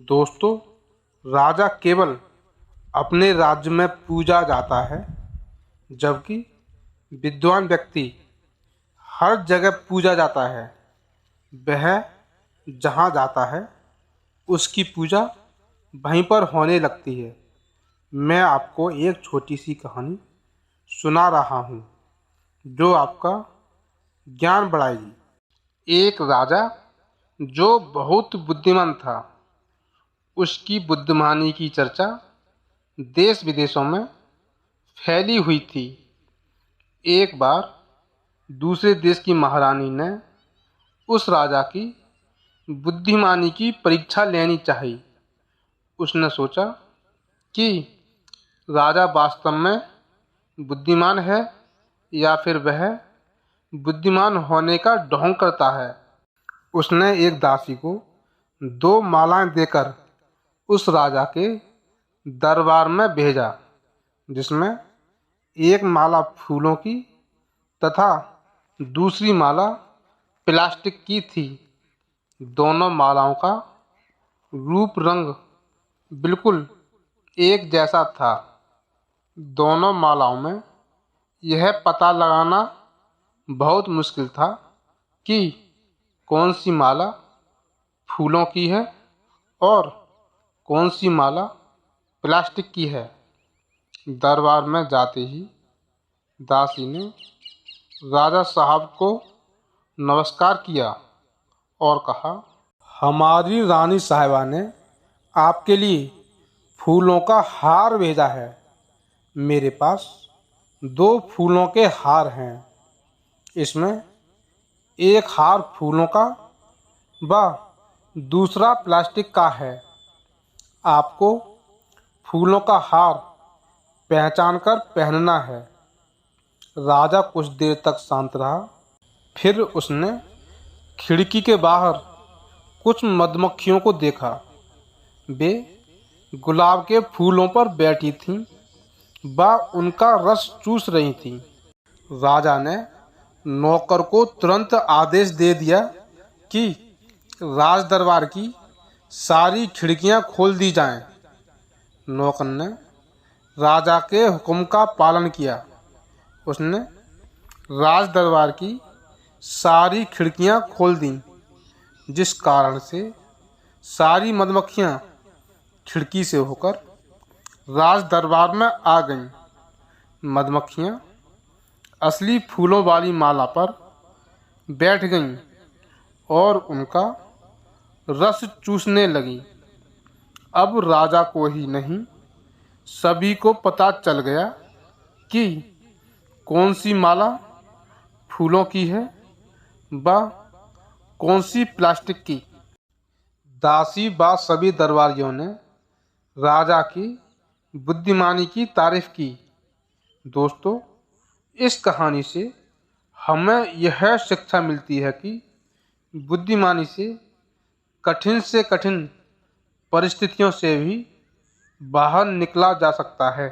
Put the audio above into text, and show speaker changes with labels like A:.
A: दोस्तों, राजा केवल अपने राज्य में पूजा जाता है, जबकि विद्वान व्यक्ति हर जगह पूजा जाता है। वह जहाँ जाता है उसकी पूजा वहीं पर होने लगती है। मैं आपको एक छोटी सी कहानी सुना रहा हूँ जो आपका ज्ञान बढ़ाएगी। एक राजा जो बहुत बुद्धिमान था, उसकी बुद्धिमानी की चर्चा देश विदेशों में फैली हुई थी। एक बार दूसरे देश की महारानी ने उस राजा की बुद्धिमानी की परीक्षा लेनी चाहिए। उसने सोचा कि राजा वास्तव में बुद्धिमान है या फिर वह बुद्धिमान होने का ढोंग करता है। उसने एक दासी को 2 मालाएं देकर उस राजा के दरबार में भेजा, जिसमें एक माला फूलों की तथा दूसरी माला प्लास्टिक की थी। दोनों मालाओं का रूप रंग बिल्कुल एक जैसा था। दोनों मालाओं में यह पता लगाना बहुत मुश्किल था कि कौन सी माला फूलों की है और कौन सी माला प्लास्टिक की है। दरबार में जाते ही दासी ने राजा साहब को नमस्कार किया और कहा, हमारी रानी साहिबा ने आपके लिए फूलों का हार भेजा है। मेरे पास 2 फूलों के हार हैं। इसमें एक हार फूलों का व दूसरा प्लास्टिक का है। आपको फूलों का हार पहचान कर पहनना है। राजा कुछ देर तक शांत रहा। फिर उसने खिड़की के बाहर कुछ मधुमक्खियों को देखा। वे गुलाब के फूलों पर बैठी थीं व उनका रस चूस रही थीं। राजा ने नौकर को तुरंत आदेश दे दिया कि राज दरबार की सारी खिड़कियां खोल दी जाएं। नौकर ने राजा के हुक्म का पालन किया। उसने राज दरबार की सारी खिड़कियां खोल दीं, जिस कारण से सारी मधुमक्खियां खिड़की से होकर राज दरबार में आ गईं। मधुमक्खियां असली फूलों वाली माला पर बैठ गईं और उनका रस चूसने लगी। अब राजा को ही नहीं, सभी को पता चल गया कि कौन सी माला फूलों की है व कौन सी प्लास्टिक की। दासी व सभी दरबारियों ने राजा की बुद्धिमानी की तारीफ की। दोस्तों, इस कहानी से हमें यह शिक्षा मिलती है कि बुद्धिमानी से कठिन परिस्थितियों से भी बाहर निकला जा सकता है।